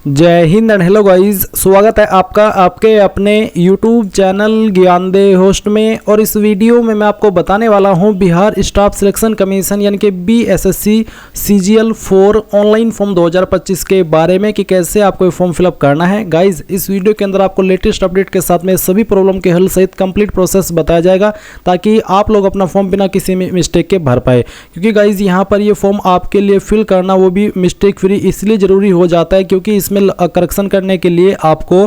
जय Hind and hello guys, स्वागत है आपका आपके अपने YouTube चैनल ज्ञानदेव होस्ट में। और इस वीडियो में मैं आपको बताने वाला हूं बिहार स्टाफ सिलेक्शन कमीशन यानी कि BSSC CGL 4 ऑनलाइन फॉर्म 2025 के बारे में कि कैसे आपको ये फॉर्म फिलअप करना है। गाइस, इस वीडियो के अंदर आपको लेटेस्ट अपडेट के साथ में सभी प्रॉब्लम के हल सहित कंप्लीट प्रोसेस बताया जाएगा ताकि आप लोग अपना फॉर्म बिना किसी मिस्टेक के भर पाए। क्योंकि गाइज यहाँ पर ये फॉर्म आपके लिए फिल करना वो भी मिस्टेक फ्री इसलिए ज़रूरी हो जाता है क्योंकि इसमें करेक्शन करने के लिए आपको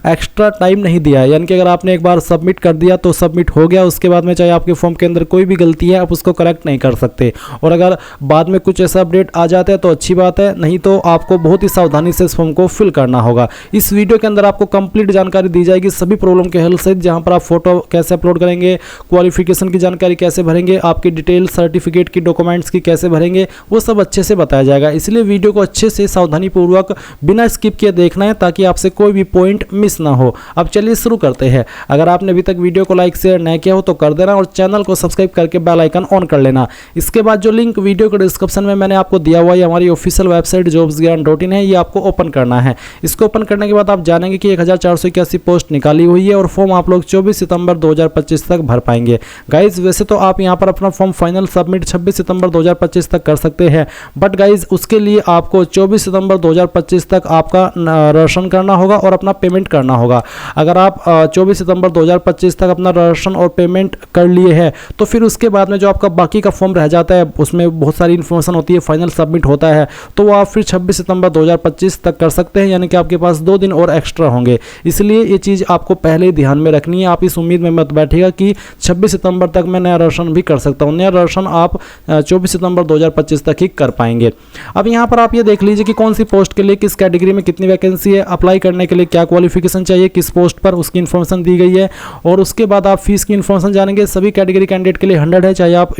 एक्स्ट्रा टाइम नहीं दिया है। यानी कि अगर आपने एक बार सबमिट कर दिया तो सबमिट हो गया, उसके बाद में चाहे आपके फॉर्म के अंदर कोई भी गलती है आप उसको करेक्ट नहीं कर सकते। और अगर बाद में कुछ ऐसा अपडेट आ जाता है तो अच्छी बात है, नहीं तो आपको बहुत ही सावधानी से इस फॉर्म को फिल करना होगा। इस वीडियो के अंदर आपको कंप्लीट जानकारी दी जाएगी सभी प्रॉब्लम के हल सहित, जहां पर आप फोटो कैसे अपलोड करेंगे, क्वालिफिकेशन की जानकारी कैसे भरेंगे, आपकी डिटेल सर्टिफिकेट की डॉक्यूमेंट्स की कैसे भरेंगे, वो सब अच्छे से बताया जाएगा। इसलिए वीडियो को अच्छे से सावधानी पूर्वक बिना स्किप किए देखना है ताकि आपसे कोई भी पॉइंट मिस ना हो। अब चलिए शुरू करते हैं। अगर आपने अभी तक वीडियो को लाइक शेयर नहीं किया हो तो कर देना और चैनल को सब्सक्राइब करके बेल आइकन ऑन कर लेना। इसके बाद जो लिंक वीडियो के डिस्क्रिप्शन में मैंने आपको दिया हुआ है, हमारी ऑफिशियल वेबसाइट jobsgyan.in है, ये आपको ओपन करना है। इसको ओपन करने के बाद आप जानेंगे कि 1481 पोस्ट निकाली हुई है और फॉर्म आप लोग 24 सितंबर 2025 तक भर पाएंगे। गाइज, वैसे तो आप यहाँ पर अपना फॉर्म फाइनल सबमिट 26 सितंबर 2025 तक कर सकते हैं, बट गाइज उसके लिए आपको 24 सितंबर 2025 तक आपका रजिस्ट्रेशन करना होगा और अपना पेमेंट करना होगा। अगर आप 24 सितंबर 2025 तक अपना रजिस्ट्रेशन और पेमेंट कर लिए हैं तो फिर उसके बाद में जो आपका बाकी का फॉर्म रह जाता है उसमें बहुत सारी इन्फॉर्मेशन होती है, फाइनल सबमिट होता है, तो वो आप फिर 26 सितंबर 2025 तक कर सकते हैं। यानी कि आपके पास 2 दिन और एक्स्ट्रा होंगे। इसलिए ये चीज़ आपको पहले ही ध्यान में रखनी है। आप इस उम्मीद में मत बैठिएगा कि 26 सितंबर तक मैं नया रजिस्ट्रेशन भी कर सकता हूँ। नया रजिस्ट्रेशन आप 24 सितंबर 2025 तक ही कर पाएंगे। अब यहाँ पर आप ये देख लीजिए कि कौन सी पोस्ट के लिए किस कैटेगरी में कितनी वैकेंसी है, अप्लाई करने के लिए क्या क्वालिफिकेशन चाहिए, किस पोस्ट पर, उसकी इन्फॉर्मेशन दी गई है। और उसके बाद आप फीस की इन्फॉर्मेशन जानेंगे। सभी कैटेगरी कैंडिडेट के लिए 100 है, चाहे आप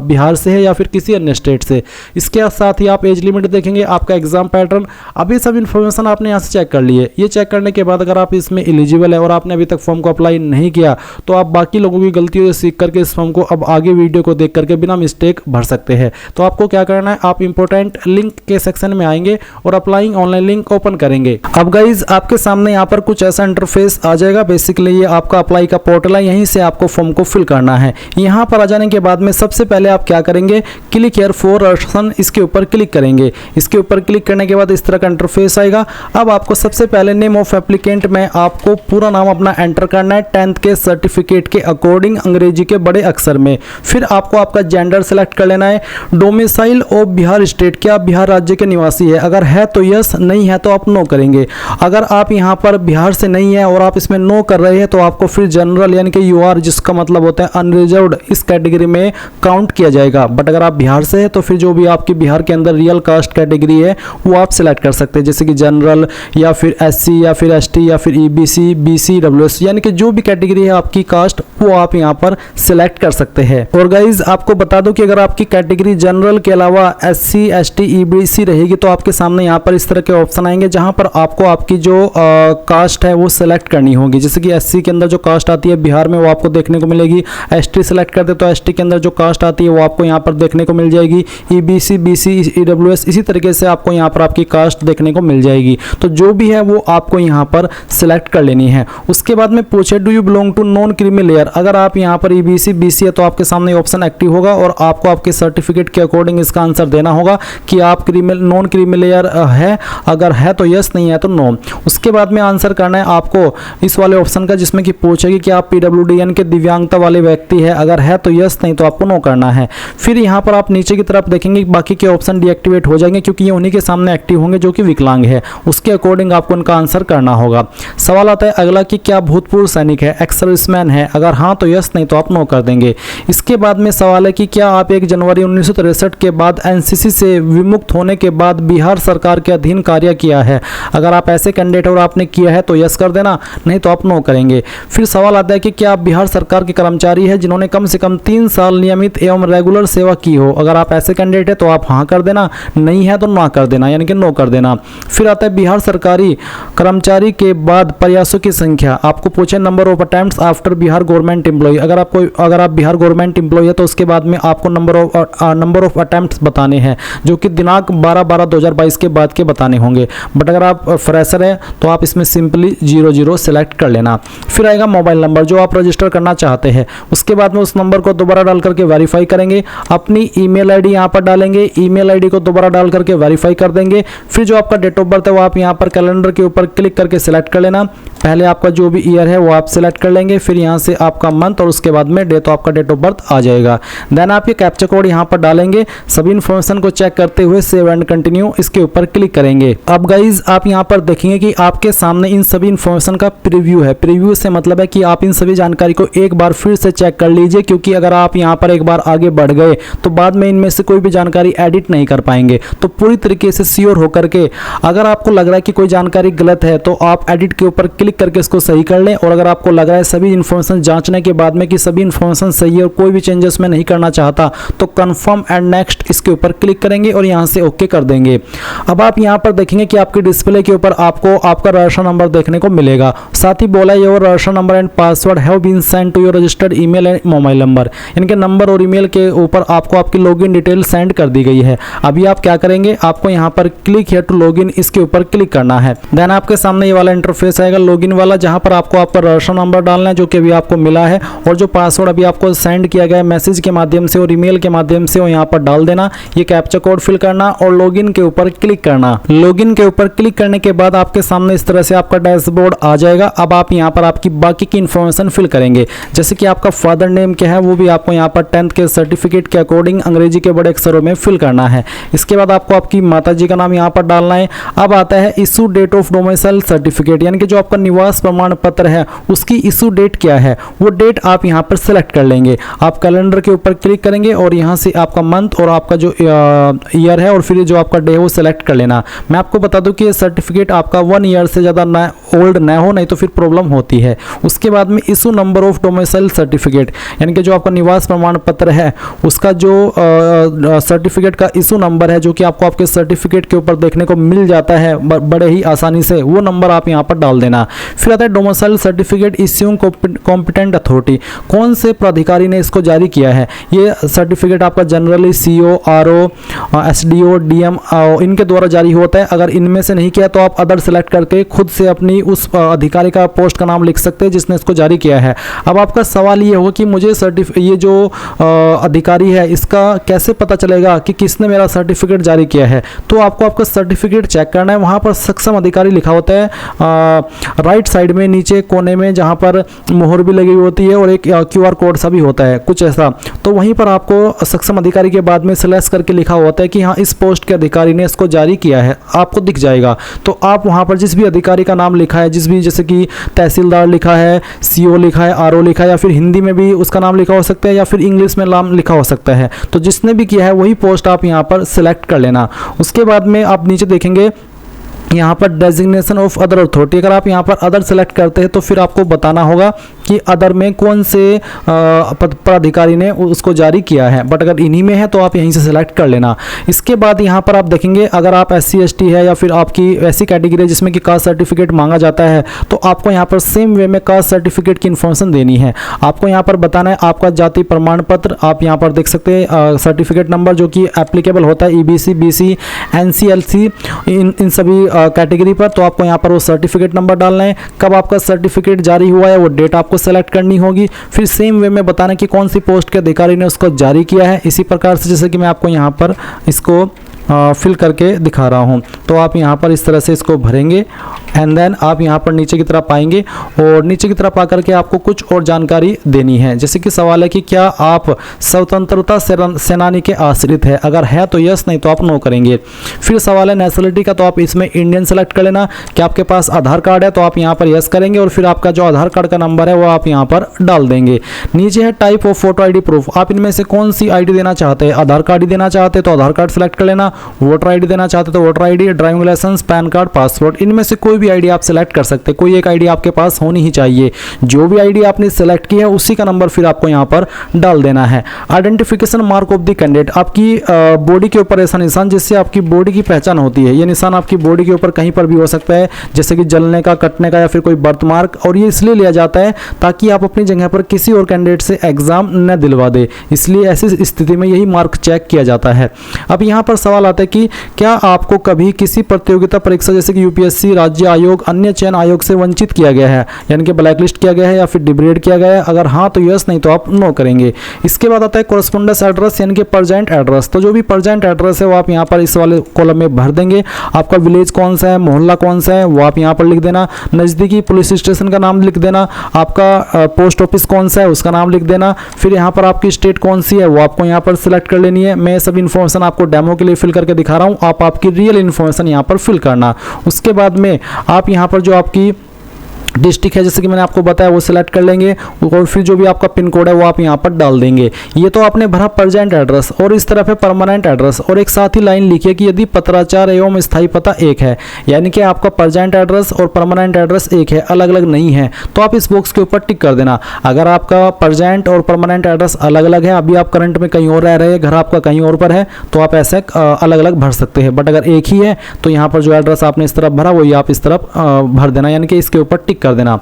बिहार से है या फिर किसी अन्य स्टेट से। इसके साथ ही आप एज लिमिट देखेंगे, आपका एग्जाम पैटर्न। अब ये सब इन्फॉर्मेशन आपने यहाँ से चेक कर लिए। ये चेक करने के बाद अगर आप इसमें एलिजिबल है और आपने अभी तक फॉर्म को अप्लाई नहीं किया तो आप बाकी लोगों की गलतियों से सीख करके इस फॉर्म को अब आगे वीडियो को देख करके बिना मिस्टेक भर सकते हैं। तो आपको क्या करना है, आप इंपॉर्टेंट लिंक के सेक्शन में आएंगे और अप्लाइंग ऑनलाइन लिंक ओपन करेंगे। अब गाइज आपके सामने यहाँ पर कुछ ऐसा इंटरफेस आ जाएगा। बेसिकली ये आपका अप्लाई का पोर्टल है, यहीं से आपको फॉर्म को फिल करना है। यहाँ पर आ जाने के बाद में सबसे पहले आप क्या करेंगे, क्लिक हियर फॉर रजिस्ट्रेशन, इसके ऊपर क्लिक करेंगे। इसके ऊपर क्लिक करने के बाद इस तरह का इंटरफेस आएगा। अब आपको सबसे पहले नेम ऑफ एप्लीकेंट में आपको पूरा नाम अपना एंटर करना है 10th के सर्टिफिकेट के अकॉर्डिंग, अंग्रेजी के बड़े अक्षर में। फिर आपको आपका जेंडर सेलेक्ट कर लेना है। डोमिसाइल ऑफ बिहार स्टेट, क्या आप बिहार राज्य के निवासी है? अगर है तो यस, नहीं है तो आप नो करेंगे। अगर आप यहाँ पर बिहार से नहीं है और आप इसमें नो कर रहे हैं तो आपको फिर जनरल यानी कि UR, जिसका मतलब होता है अनरिजर्व्ड, इस कैटेगरी में काउंट किया जाएगा। बट अगर आप बिहार से है तो फिर जो भी आपकी बिहार के अंदर रियल कास्ट कैटेगरी है वो आप सिलेक्ट कर सकते हैं, जैसे कि जनरल या फिर SC या फिर ST या फिर EBC BC WS, यानी कि जो भी कैटेगरी है आपकी कास्ट वो आप यहाँ पर सिलेक्ट कर सकते हैं। और गाइज आपको बता दो कि अगर आपकी कैटेगरी जनरल के अलावा SC ST EBC रहेगी तो आपके सामने यहाँ पर इस तरह के ऑप्शन आएंगे जहाँ पर आपको आपकी जो कास्ट है वो सिलेक्ट करनी होगी। जैसे कि SC के अंदर जो कास्ट आती है बिहार में वो आपको देखने को मिलेगी। ST सिलेक्ट कर दे तो ST के अंदर जो कास्ट आती है वो आपको यहाँ पर देखने को मिल जाएगी। EBC BC EWS, इसी तरीके से आपको यहाँ पर आपकी कास्ट देखने को मिल जाएगी। तो जो भी है वो आपको यहाँ पर सिलेक्ट कर लेनी है। उसके बाद में पूछे do you belong to non creamy layer, अगर आप यहाँ पर EBC BC है तो आपके सामने ऑप्शन एक्टिव होगा और आपको आपके सर्टिफिकेट के अकॉर्डिंग इसका आंसर देना होगा कि आप नॉन क्रीमी लेयर है। अगर है तो यस, नहीं है तो नो। उसके बाद में आंसर करना है आपको इस वाले ऑप्शन का जिसमें कि पूछेगी कि आप PWD यानी कि दिव्यांगता वाले व्यक्ति है। अगर है तो यस, नहीं तो आपको नो करना है। फिर यहाँ पर आप नीचे की तरफ देखेंगे बाकी के ऑप्शन डीएक्टिवेट हो जाएंगे क्योंकि ये उन्हीं के सामने एक्टिव होंगे जो कि विकलांग है। उसके अकॉर्डिंग आपको उनका आंसर करना होगा। सवाल आता है अगला कि क्या भूतपूर्व सैनिक है, एक्स सर्विसमैन है? अगर हाँ तो यस, नहीं तो आप नो कर देंगे। इसके बाद में सवाल है कि क्या आप 1 जनवरी 1963 के बाद NCC से विमुक्त होने के बाद बिहार सरकार के अधीन कार्य किया है? अगर आप ऐसे कैंडिडेट और आपने किया है तो यस कर देना, नहीं तो आप नो करेंगे। फिर सवाल आता है कि क्या आप बिहार सरकार के कर्मचारी हैं जिन्होंने कम से कम 3 साल नियमित एवं रेगुलर सेवा की हो? अगर आप ऐसे कैंडिडेट है तो आप हाँ कर देना, नहीं है तो ना कर देना, यानी कि नो कर देना। फिर आता है बिहार सरकारी कर्मचारी के बाद प्रयासों की संख्या। आपको पूछे number of attempts after Bihar government employ. अगर आप बिहार गवर्नमेंट एम्प्लॉय है तो उसके बाद में आपको नंबर ऑफ अटेम्प्ट्स बताने हैं जो कि दिनांक 12/12/2022 के बाद के बताने होंगे। बट अगर आप फ्रेशर है तो आप इसमें सिंपली 00 सेलेक्ट कर लेना। फिर आएगा मोबाइल नंबर जो आप रजिस्टर करना चाहते हैं। उसके बाद में उस नंबर को दोबारा डाल करके वेरीफाई करेंगे, अपनी ईमेल आईडी यहाँ पर डालेंगे, ईमेल आईडी को दोबारा डाल करके वेरीफाई कर देंगे। फिर जो आपका डेट ऑफ बर्थ है वो आप यहाँ पर कैलेंडर के ऊपर क्लिक करके सिलेक्ट कर लेना। पहले आपका जो भी ईयर है वो आप सिलेक्ट कर लेंगे, फिर यहाँ से आपका मंथ और उसके बाद में डेट, तो आपका डेट ऑफ बर्थ आ जाएगा। देन आप ये कैप्चा कोड यहाँ पर डालेंगे, सभी इन्फॉर्मेशन को चेक करते हुए सेव एंड कंटिन्यू इसके ऊपर क्लिक करेंगे। अब गाइज आप यहाँ पर देखेंगे कि आपके सामने इन सभी इन्फॉर्मेशन का प्रीव्यू है। प्रीव्यू से मतलब है कि आप इन सभी जानकारी को एक बार फिर से चेक कर लीजिए, क्योंकि अगर आप यहाँ पर एक बार आगे बढ़ गए तो बाद में इनमें से कोई भी जानकारी एडिट नहीं कर पाएंगे। तो पूरी तरीके से श्योर होकर के अगर आपको लग रहा है कि कोई जानकारी गलत है तो आप एडिट के ऊपर क्लिक करके इसको सही कर लें, और अगर आपको लग रहा है सभी इन्फॉर्मेशन जांचने के बाद में कि सभी इन्फॉर्मेशन सही है और कोई भी चेंजेस में नहीं करना चाहता तो कंफर्म एंड नेक्स्ट इसके ऊपर क्लिक करेंगे और यहाँ से ओके कर देंगे। अब आप यहाँ पर देखेंगे कि आपकी डिस्प्ले के ऊपर आपको आपका रजिस्टर नंबर देखने को मिलेगा। साथ ही बोला your register number and password have been send to your registered email and mobile number, इनके नंबर और ईमेल के ऊपर आपको आपकी लॉगिन डिटेल सेंड कर दी गई है। अभी आप क्या करेंगे, आपको यहाँ पर क्लिक हियर टू लॉगिन इसके ऊपर क्लिक करना है। देन आपके सामने ये वाला इंटरफेस आएगा लॉगिन वाला, जहाँ पर आपको आपका रजिस्टर नंबर डालना है जो कि अभी आपको मिला है, और जो पासवर्ड अभी आपको सेंड किया गया है मैसेज के माध्यम से और ईमेल के माध्यम से वो यहाँ पर डाल देना। ये कैप्चा कोड फिल करना और लॉगिन के ऊपर क्लिक करना। लॉगिन के ऊपर क्लिक करने के बाद आपके सामने इस तरह से आपका डैशबोर्ड आ जाएगा। अब आप यहाँ पर आपकी बाकी की इन्फॉर्मेशन फिल करेंगे, जैसे कि आपका फादर नेम क्या है वो भी आपको यहाँ पर 10th के सर्टिफिकेट के अकॉर्डिंग अंग्रेजी के बड़े अक्षरों में फिल करना है। इसके बाद आपको आपकी माता जी का नाम यहाँ पर डालना है। अब आता है issue date of domicile certificate, यानी कि जो आपका निवास प्रमाण पत्र है उसकी इशू डेट क्या है, वो डेट आप यहाँ पर सेलेक्ट कर लेंगे। आप कैलेंडर के ऊपर क्लिक करेंगे और यहाँ से आपका मंथ और आपका जो ईयर है और फिर जो आपका डे है वो सेलेक्ट कर लेना। मैं आपको बता दूं कि ये सर्टिफिकेट आपका 1 ईयर से ज़्यादा ना ओल्ड ना हो, नहीं तो फिर प्रॉब्लम होती है। उसके बाद में issue number of domicile certificate, यानी कि जो आपका निवास प्रमाण पत्र है उसका जो सर्टिफिकेट का इशू नंबर है जो कि आपको आपके सर्टिफिकेट के ऊपर देखने को मिल जाता है बड़े ही आसानी से, वो नंबर आप यहाँ पर डाल देना। फिर आता है domicile certificate issuing competent authority, कौन से प्राधिकारी ने इसको जारी किया है। ये सर्टिफिकेट आपका generally CO, RO, SDO, DM इनके द्वारा जारी होता है। अगर इनमें से नहीं किया तो आप अदर सेलेक्ट करके खुद से अपनी उस अधिकारी का पोस्ट का नाम लिख सकते हैं जिसने इसको जारी किया है। अब आपका सवाल ये होगा कि मुझे ये जो अधिकारी है इसका कैसे पता चलेगा कि किसने मेरा सर्टिफिकेट जारी किया है। तो आपको आपका सर्टिफिकेट चेक करना है, वहाँ पर सक्षम अधिकारी लिखा होता है राइट साइड में नीचे कोने में, जहाँ पर मोहर भी लगी होती है और एक QR कोड सा भी होता है कुछ ऐसा। तो वहीं पर आपको सक्षम अधिकारी के बाद में स्लैश करके लिखा होता है कि हाँ इस पोस्ट के अधिकारी ने इसको जारी किया है, आपको दिख जाएगा। तो आप वहाँ पर जिस भी अधिकारी का नाम लिखा है, जिस भी जैसे कि तहसीलदार लिखा है, CO लिखा है, RO लिखा है, या फिर हिंदी में भी उसका नाम लिखा हो सकता है या फिर इंग्लिश में नाम लिखा हो सकता है, तो जिसने भी किया है वही पोस्ट आप यहाँ पर सिलेक्ट कर लेना। उसके बाद में आप नीचे देखेंगे यहाँ पर डेजिग्नेशन ऑफ अदर अथॉरिटी, अगर आप यहाँ पर अदर सेलेक्ट करते हैं तो फिर आपको बताना होगा कि अदर में कौन से पदाधिकारी ने उसको जारी किया है, बट अगर इन्हीं में है तो आप यहीं से सेलेक्ट कर लेना। इसके बाद यहाँ पर आप देखेंगे अगर आप SC ST है या फिर आपकी ऐसी कैटेगरी है जिसमें कि कास्ट सर्टिफिकेट मांगा जाता है तो आपको यहाँ पर सेम वे में कास्ट सर्टिफिकेट की इन्फॉर्मेशन देनी है। आपको यहाँ पर बताना है आपका जाति प्रमाण पत्र, आप यहाँ पर देख सकते हैं सर्टिफिकेट नंबर जो कि एप्लीकेबल होता है EBC, BC, NC, LC इन सभी कैटेगरी पर। तो आपको यहाँ पर वो सर्टिफिकेट नंबर डालना है, कब आपका सर्टिफिकेट जारी हुआ है वो डेट आपको सेलेक्ट करनी होगी। फिर सेम वे में बताना कि कौन सी पोस्ट के अधिकारी ने उसको जारी किया है। इसी प्रकार से जैसे कि मैं आपको यहाँ पर इसको फिल करके दिखा रहा हूँ, तो आप यहाँ पर इस तरह से इसको भरेंगे एंड देन आप यहाँ पर नीचे की तरफ आएंगे और नीचे की तरफ आकर के आपको कुछ और जानकारी देनी है। जैसे कि सवाल है कि क्या आप स्वतंत्रता सेनानी के आश्रित है, अगर है तो यस, नहीं तो आप नो करेंगे। फिर सवाल है नेशनलिटी का, तो आप इसमें इंडियन सेलेक्ट कर लेना। क्या आपके पास आधार कार्ड है तो आप यहाँ पर यस करेंगे और फिर आपका जो आधार कार्ड का नंबर है वो आप यहाँ पर डाल देंगे। नीचे है type of photo ID proof, आप इनमें से कौन सी ID देना चाहते हैं। आधार कार्ड ही देना चाहते हैं तो आधार कार्ड सेलेक्ट कर लेना, वोटर ID देना चाहते तो voter ID, driving licence, PAN card, passport, इनमें से कोई भी ID आप सेलेक्ट कर सकते हैं। कोई एक ID आपके पास होनी ही चाहिए। जो भी ID आपने सेलेक्ट की है उसी का नंबर फिर आपको यहाँ पर डाल देना है। Identification mark of the candidate, आपकी बॉडी के ऊपर ऐसा निशान जिससे आपकी बॉडी की पहचान होती है। ये निशान आपकी बॉडी के ऊपर कहीं पर भी हो सकता है, जैसे कि जलने का, कटने का या फिर कोई बर्थ मार्क, और ये इसलिए लिया जाता है ताकि आप अपनी जगह पर किसी और कैंडिडेट से एग्जाम न दिलवा दे, इसलिए ऐसी स्थिति में यही मार्क चेक किया जाता है। अब यहाँ पर सवाल सवाल आता है कि क्या आपको कभी किसी प्रतियोगिता परीक्षा जैसे कि यूपीएससी, राज्य आयोग, अन्य चयन आयोग से वंचित किया गया है, यानी कि ब्लैकलिस्ट किया गया है या फिर डिग्रेड किया गया है? अगर हाँ तो यस, नहीं तो आप नो करेंगे। इसके बाद आता है कोरस्पोंडेंस एड्रेस यानी कि परजेंट एड्रेस। तो जो भी परजेंट एड्रेस है वो आप यहाँ पर इस वाले कॉलम में भर देंगे। आपका विलेज कौन सा है, मोहल्ला कौन सा है, वो आप यहाँ पर लिख देना। नज़दीकी पुलिस स्टेशन का नाम लिख देना। आपका पोस्ट ऑफिस कौन सा है उसका नाम लिख देना। फिर यहाँ पर आपकी स्टेट कौन सी है वो आपको यहाँ पर सिलेक्ट कर लेनी है। मैं सब इन्फॉर्मेशन आपको डेमो के लिए फिल करके दिखा रहा हूँ, आप आपकी रियल इन्फॉर्मेशन यहाँ पर फिल करना। उसके बाद में आप यहाँ पर जो आपकी डिस्ट्रिक्ट है जैसे कि मैंने आपको बताया वो सिलेक्ट कर लेंगे और फिर जो भी आपका पिन कोड है वो आप यहाँ पर डाल देंगे। ये तो आपने भरा परजेंट एड्रेस। और इस तरफ है परमानेंट एड्रेस और एक साथ ही लाइन लिखिए कि यदि पत्राचार एवं स्थायी पता एक है, यानी कि आपका परजेंट एड्रेस और परमानेंट एड्रेस एक है, अलग अलग नहीं है, तो आप इस बॉक्स के ऊपर टिक कर देना। अगर आपका परजेंट और परमानेंट एड्रेस अलग अलग है, अभी आप करंट में कहीं और रह रहे हैं, घर आपका कहीं और पर है, तो आप ऐसे अलग अलग भर सकते हैं। बट अगर एक ही है तो यहाँ पर जो एड्रेस आपने इस तरफ भरा वही आप इस तरफ भर देना, यानी कि इसके ऊपर टिक कर देना।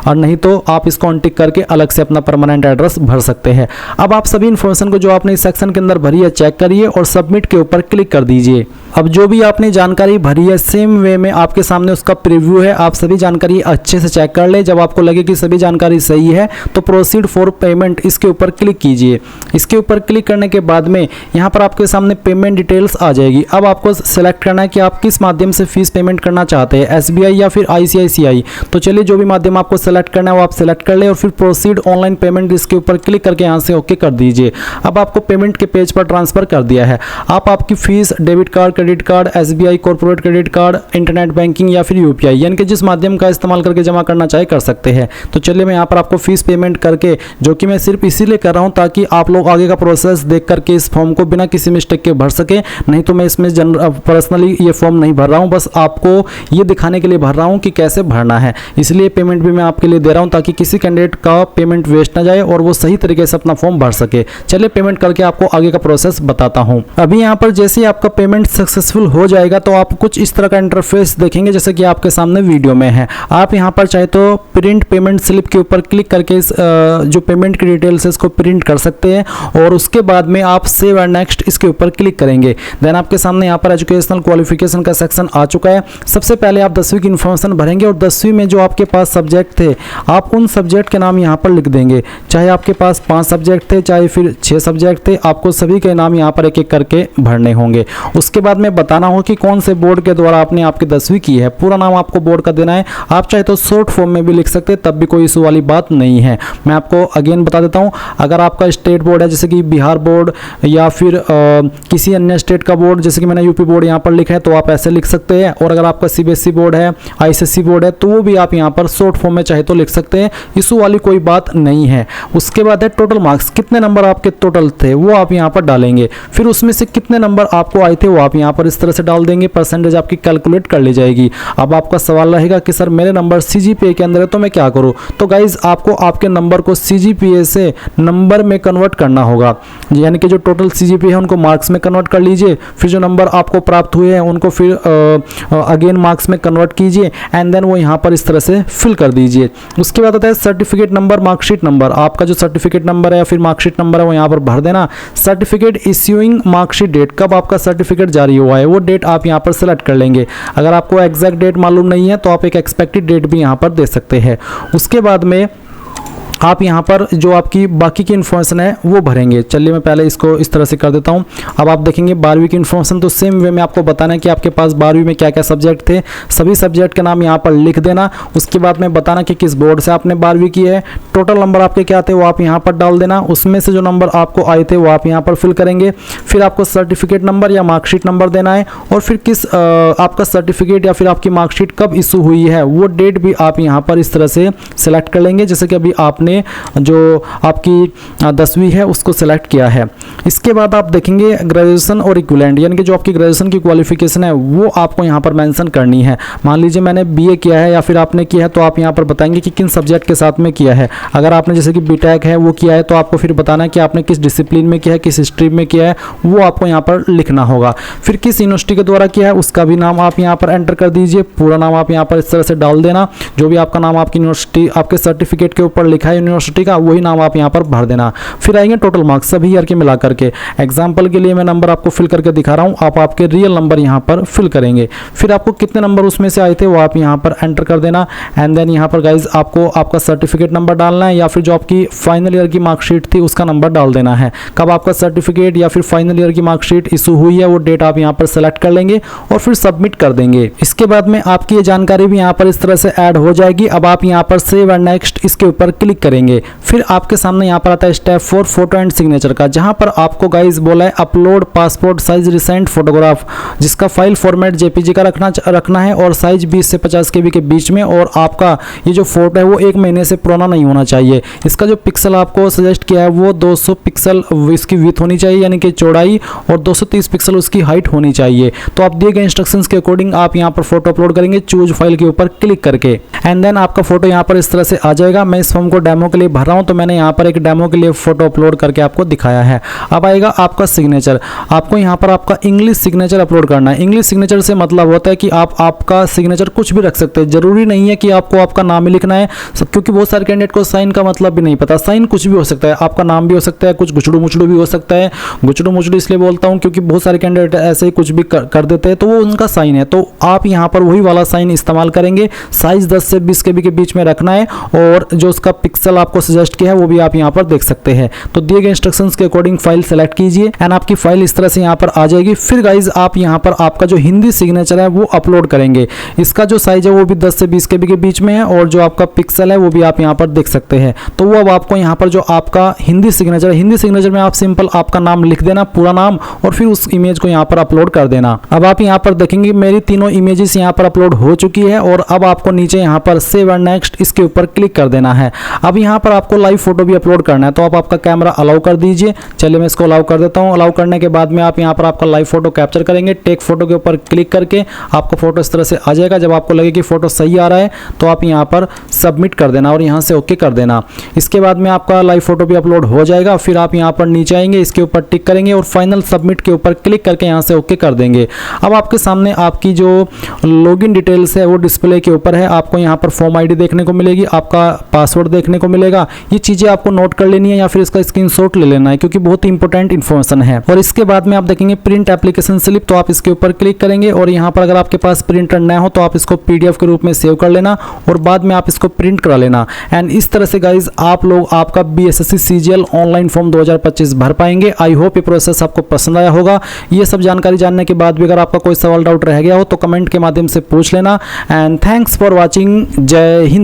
और नहीं तो आप इसको अनटिक करके अलग से अपना परमानेंट एड्रेस भर सकते हैं। अब आप सभी इन्फॉर्मेशन को जो आपने इस सेक्शन के अंदर भरी है चेक करिए और सबमिट के ऊपर क्लिक कर दीजिए। अब जो भी आपने जानकारी भरी है सेम वे में आपके सामने उसका प्रीव्यू है। आप सभी जानकारी अच्छे से चेक कर ले। जब आपको लगे कि सभी जानकारी सही है तो प्रोसीड फॉर पेमेंट इसके ऊपर क्लिक कीजिए। इसके ऊपर क्लिक करने के बाद में यहाँ पर आपके सामने पेमेंट डिटेल्स आ जाएगी। अब आपको सेलेक्ट करना है कि आप किस माध्यम से फीस पेमेंट करना चाहते हैं, SBI या फिर ICICI। तो चलिए जो भी माध्यम आपको सेलेक्ट करना है वो आप सेलेक्ट कर ले और फिर प्रोसीड ऑनलाइन पेमेंट इसके ऊपर क्लिक करके यहाँ से ओके कर दीजिए। अब आपको पेमेंट के पेज पर ट्रांसफर कर दिया है। आप आपकी fees debit card, credit card, SBI corporate credit card, internet banking या फिर UPI यानी कि जिस माध्यम का इस्तेमाल करके जमा करना चाहे कर सकते हैं। तो चलिए मैं यहाँ पर आपको फीस पेमेंट करके, जो कि मैं सिर्फ इसीलिए कर रहा हूँ ताकि आप लोग आगे का प्रोसेस देख करके इस फॉर्म को बिना किसी मिस्टेक के भर सके। नहीं तो मैं इसमें पर्सनली ये फॉर्म नहीं भर रहा हूँ, बस आपको ये दिखाने के लिए भर रहा हूँ कि कैसे भरना है। इसलिए पेमेंट भी मैं आपके लिए दे रहा हूँ ताकि किसी कैंडिडेट का पेमेंट वेस्ट ना जाए और वो सही तरीके से अपना फॉर्म भर सके। चलिए पेमेंट करके आपको आगे का प्रोसेस बताता हूँ। अभी यहाँ पर जैसे ही आपका पेमेंट सक्सेसफुल हो जाएगा तो आप कुछ इस तरह का इंटरफेस देखेंगे जैसे कि आपके सामने वीडियो में है। आप यहाँ पर चाहे तो प्रिंट पेमेंट स्लिप के ऊपर क्लिक करके इस जो पेमेंट की डिटेल्स है इसको प्रिंट कर सकते हैं और उसके बाद में आप सेव एंड नेक्स्ट इसके ऊपर क्लिक करेंगे। देन आपके सामने यहाँ पर एजुकेशनल क्वालिफिकेशन का सेक्शन आ चुका है। सबसे पहले आप 10वीं की इन्फॉर्मेशन भरेंगे और 10वीं में जो आपके पास सब्जेक्ट थे आप उन सब्जेक्ट के नाम यहाँ पर लिख देंगे। चाहे आपके पास 5 सब्जेक्ट थे चाहे फिर 6 सब्जेक्ट थे, आपको सभी के नाम यहाँ पर एक एक करके भरने होंगे। उसके बाद में बताना हो कि कौन से बोर्ड के द्वारा आपने आपकी 10वीं की है। पूरा नाम आपको बोर्ड का देना है। आप चाहे तो शॉर्ट फॉर्म में भी लिख सकते हैं, तब भी कोई इशू वाली बात नहीं है। मैं आपको अगेन बता देता हूँ, अगर आपका स्टेट बोर्ड है जैसे कि बिहार बोर्ड या फिर किसी अन्य स्टेट का बोर्ड जैसे कि मैंने यूपी बोर्ड यहाँ पर लिखा है तो आप ऐसे लिख सकते हैं। और अगर आपका CBSE बोर्ड है, ICSE बोर्ड है तो वो भी आप यहाँ पर शॉर्ट फॉर्म में चाहे तो लिख सकते हैं, इशू वाली कोई बात नहीं है। उसके बाद है टोटल मार्क्स, कितने नंबर आपके टोटल थे वो आप यहाँ पर डालेंगे। फिर उसमें से कितने नंबर आपको आए थे वो आप यहाँ पर इस तरह से डाल देंगे। परसेंटेज आपकी कैलकुलेट कर ली जाएगी। अब आपका सवाल रहेगा कि सर मेरे नंबर CGPA के अंदर है तो मैं क्या करूँ? तो गाइज आपको आपके नंबर को CGPA से नंबर में कन्वर्ट करना होगा, यानी कि जो टोटल CGPA है उनको मार्क्स में कन्वर्ट कर लीजिए। फिर जो नंबर आपको प्राप्त हुए हैं उनको फिर अगेन मार्क्स में कन्वर्ट कीजिए एंड देन वो यहाँ पर इस तरह से फिल कर दीजिए। उसके बाद आता है सर्टिफिकेट नंबर, मार्कशीट नंबर। आपका जो सर्टिफिकेट नंबर है या फिर मार्कशीट नंबर है वो यहाँ पर भर देना। सर्टिफिकेट इश्यूइंग मार्कशीट डेट, कब आपका सर्टिफिकेट जारी हुआ है वो डेट आप यहाँ पर सेलेक्ट कर लेंगे। अगर आपको एग्जैक्ट डेट मालूम नहीं है तो आप एक एक्सपेक्टेड डेट भी यहाँ पर दे सकते हैं। उसके बाद में आप यहाँ पर जो आपकी बाकी की इन्फॉर्मेशन है वो भरेंगे। चलिए मैं पहले इसको इस तरह से कर देता हूँ। अब आप देखेंगे 12वीं की इन्फॉर्मेशन, तो सेम वे में आपको बताना है कि आपके पास 12वीं में क्या क्या सब्जेक्ट थे। सभी सब्जेक्ट के नाम यहाँ पर लिख देना। उसके बाद में बताना कि किस बोर्ड से आपने 12वीं की है, टोटल नंबर आपके क्या थे वो आप यहाँ पर डाल देना। उसमें से जो नंबर आपको आए थे वो आप यहाँ पर फिल करेंगे। फिर आपको सर्टिफिकेट नंबर या मार्कशीट नंबर देना है और फिर किस आपका सर्टिफिकेट या फिर आपकी मार्कशीट कब इशू हुई है वो डेट भी आप यहाँ पर इस तरह से सिलेक्ट कर लेंगे, जैसे कि अभी आपने जो आपकी 10वीं है उसको सेलेक्ट किया है। इसके बाद आप देखेंगे ग्रेजुएशन और इक्विवेलेंट, यानी कि जो आपकी ग्रेजुएशन की क्वालिफिकेशन है वो आपको यहाँ पर मेंशन करनी है। मान लीजिए मैंने BA किया है या फिर आपने किया है तो आप यहाँ पर बताएंगे कि किन सब्जेक्ट के साथ में किया है। अगर आपने जैसे कि BTech है वो किया है तो आपको फिर बताना है कि आपने किस डिसिप्लिन में किया है, किस स्ट्रीम में किया है, वो आपको यहाँ पर लिखना होगा। फिर किस यूनिवर्सिटी के द्वारा किया है उसका भी नाम आप यहाँ पर एंटर कर दीजिए। पूरा नाम आप यहाँ पर इस तरह से डाल देना। जो भी आपका नाम आपकी यूनिवर्सिटी आपके सर्टिफिकेट के ऊपर लिखा है यूनिवर्सिटी का, वही नाम आप यहाँ पर भर देना। फिर आएंगे टोटल मार्क्स सभी ईयर के मिला करके। एग्जाम्पल के लिए मैं नंबर आपको फिल करके दिखा रहा हूँ, आप आपके रियल नंबर यहाँ पर फिल करेंगे। फिर आपको कितने नंबर उसमें से आए थे वो आप यहाँ पर एंटर कर देना। एंड देन यहाँ पर गाइज आपको आपका सर्टिफिकेट नंबर डालना है या फिर जो आपकी फाइनल ईयर की मार्कशीट थी उसका नंबर डाल देना है। कब आपका सर्टिफिकेट या फिर फाइनल ईयर की मार्कशीट इशू हुई है वो डेट आप यहाँ पर सेलेक्ट कर लेंगे और फिर सबमिट कर देंगे। इसके बाद में आपकी ये जानकारी भी यहाँ पर इस तरह से ऐड हो जाएगी। अब आप यहाँ पर सेव एंड नेक्स्ट इसके ऊपर क्लिक करेंगे। फिर आपके सामने यहाँ पर आता है स्टेप 4 फोटो एंड सिग्नेचर का, जहाँ पर आपको गाइज बोला है upload passport size recent photograph, जिसका फाइल फॉर्मेट जेपीजी का रखना है और साइज 20 से 50 केबी के बीच में, और आपका ये जो फोटो है वो 1 महीने से पुराना नहीं होना चाहिए। इसका जो पिक्सल आपको सजेस्ट किया है वो 200 पिक्सल इसकी विड्थ होनी चाहिए यानी कि चौड़ाई, और 230 पिक्सल उसकी हाइट होनी चाहिए। तो आप दिए गए इंस्ट्रक्शंस के अकॉर्डिंग आप यहाँ पर फोटो अपलोड करेंगे चूज फाइल के ऊपर क्लिक करके। एंड देन आपका फोटो यहाँ पर इस तरह से आ जाएगा। मैं इस फॉर्म को डेमो के लिए भर रहा हूँ तो मैंने यहाँ पर एक डेमो के लिए फोटो अपलोड करके आपको दिखाया है। अब आएगा आपका सिग्नेचर। आपको यहाँ पर आपका इंग्लिश सिग्नेचर अपलोड करना है। इंग्लिश सिग्नेचर से मतलब होता है कि आप आपका सिग्नेचर कुछ भी रख सकते हैं, जरूरी नहीं है कि आपको आपका नाम ही लिखना है, क्योंकि बहुत सारे कैंडिडेट को साइन का मतलब भी नहीं पता। साइन कुछ भी हो सकता है, आपका नाम भी हो सकता है, कुछ गुचड़ू मुचड़ू भी हो सकता है। गुचड़ू मुचड़ू इसलिए बोलता हूँ क्योंकि बहुत सारे कैंडिडेट ऐसे ही कुछ भी कर देते हैं, तो वो उनका साइन है। तो आप यहाँ पर वही वाला साइन इस्तेमाल करेंगे। साइज 10 से 20 केबी के बीच में रखना है और जो उसका पिक्सल आपको सजेस्ट किया है वो भी आप यहाँ पर देख सकते हैं। तो दिए गए इंस्ट्रक्शंस के अकॉर्डिंग फाइल सेलेक्ट कीजिए एंड आपकी फाइल इस तरह से यहाँ पर आ जाएगी। फिर गाइज आप यहाँ पर आपका जो हिंदी सिग्नेचर है वो अपलोड करेंगे। इसका जो साइज है वो भी 10 से 20 केबी के बीच में है और जो आपका पिक्सल है वो भी आप यहाँ पर देख सकते हैं। तो वो अब आपको यहाँ पर जो आपका हिंदी सिग्नेचर है, हिंदी सिग्नेचर में आप सिंपल आपका नाम लिख देना, पूरा नाम, और फिर उस इमेज को यहाँ पर अपलोड कर देना। अब आप यहाँ पर देखेंगे मेरी तीनों इमेजेस यहाँ पर अपलोड हो चुकी है और अब आपको नीचे यहाँ पर सेव एंड नेक्स्ट इसके ऊपर क्लिक कर देना है। अब यहाँ पर आपको लाइव फोटो भी अपलोड करना है, तो आप आपका कैमरा अलाउ कर दीजिए। चलिए मैं इसको अलाउ कर देता हूँ। अलाउ करने के बाद में आप यहाँ पर आपका लाइव फोटो कैप्चर करेंगे। टेक फोटो के ऊपर क्लिक करके आपको फोटो इस तरह से आ जाएगा। जब आपको लगे कि फोटो सही आ रहा है तो आप यहाँ पर सबमिट कर देना और यहाँ से ओके कर देना। इसके बाद में आपका लाइव फोटो भी अपलोड हो जाएगा। फिर आप यहाँ पर नीचे आएंगे, इसके ऊपर टिक करेंगे और फाइनल सबमिट के ऊपर क्लिक करके यहाँ से ओके कर देंगे। अब आपके सामने आपकी जो लॉगिन डिटेल्स है वो डिस्प्ले के ऊपर है। आपको यहाँ पर फॉर्म आईडी देखने को मिलेगी, आपका पासवर्ड देखने को मिलेगा। ये चीज़ें आपको नोट कर लेनी है या फिर इसका स्क्रीनशॉट ले लेना है क्योंकि बहुत इंपॉर्टेंट इन्फॉर्मेशन है। और इसके बाद में आप देखेंगे प्रिंट एप्लीकेशन स्लिप, तो आप इसके ऊपर क्लिक करेंगे और यहाँ पर अगर आपके पास प्रिंटर न हो तो आप इसको PDF के रूप में सेव कर लेना और बाद में आप इसको प्रिंट करा लेना। एंड इस तरह से गाइज आप लोग आपका BSSC CGL ऑनलाइन फॉर्म 2025 भर पाएंगे। आई होप ये प्रोसेस आपको पसंद आया होगा। ये सब जानकारी जानने के बाद भी अगर आपका कोई सवाल डाउट रह गया हो तो कमेंट के माध्यम से पूछ लेना। And thanks for watching. जय हिंद।